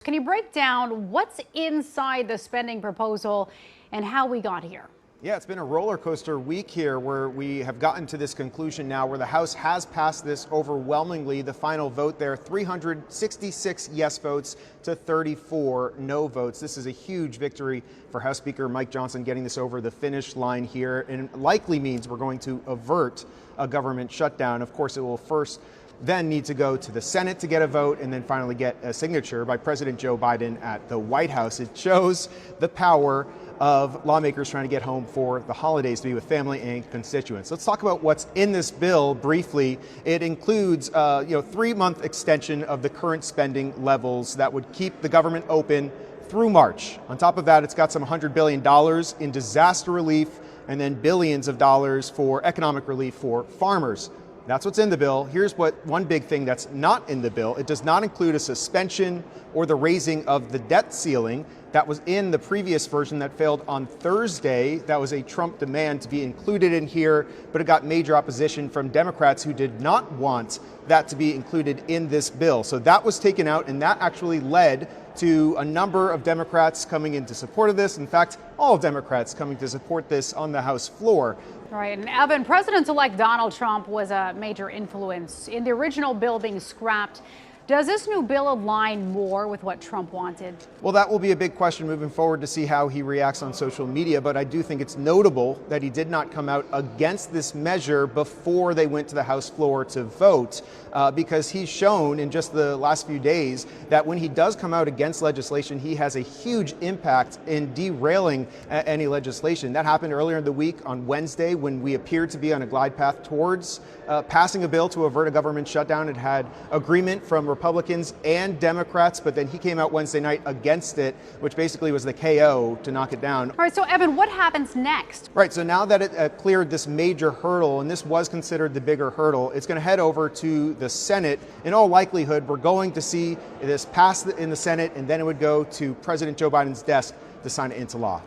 Can you break down what's inside the spending proposal and how we got here? Yeah, it's been a roller coaster week here where we have gotten to this conclusion now where the House has passed this overwhelmingly. The final vote there, 366 yes votes to 34 no votes. This is a huge victory for House Speaker Mike Johnson getting this over the finish line here, and likely means we're going to avert a government shutdown. Of course, it will first then need to go to the Senate to get a vote and then finally get a signature by President Joe Biden at the White House. It shows the power of lawmakers trying to get home for the holidays to be with family and constituents. Let's talk about what's in this bill briefly. It includes a 3-month extension of the current spending levels that would keep the government open through March. On top of that, it's got some $100 billion in disaster relief and then billions of dollars for economic relief for farmers. That's what's in the bill. Here's one big thing that's not in the bill. It does not include a suspension or the raising of the debt ceiling that was in the previous version that failed on Thursday. That was a Trump demand to be included in here, but it got major opposition from Democrats who did not want that to be included in this bill. So that was taken out, and that actually led to a number of Democrats coming into support of this. In fact, all Democrats coming to support this on the House floor. Right, and Evan, President-elect Donald Trump was a major influence in the original bill being scrapped. Does this new bill align more with what Trump wanted? Well, that will be a big question moving forward to see how he reacts on social media, but I do think it's notable that he did not come out against this measure before they went to the House floor to vote, because he's shown in just the last few days that when he does come out against legislation, he has a huge impact in derailing any legislation. That happened earlier in the week on Wednesday when we appeared to be on a glide path towards passing a bill to avert a government shutdown. It had agreement from Republicans and Democrats, but then he came out Wednesday night against it, which basically was the KO to knock it down. All right, so Evan, what happens next? Right, so now that it cleared this major hurdle, and this was considered the bigger hurdle, it's going to head over to the Senate. In all likelihood, we're going to see this pass in the Senate, and then it would go to President Joe Biden's desk to sign it into law.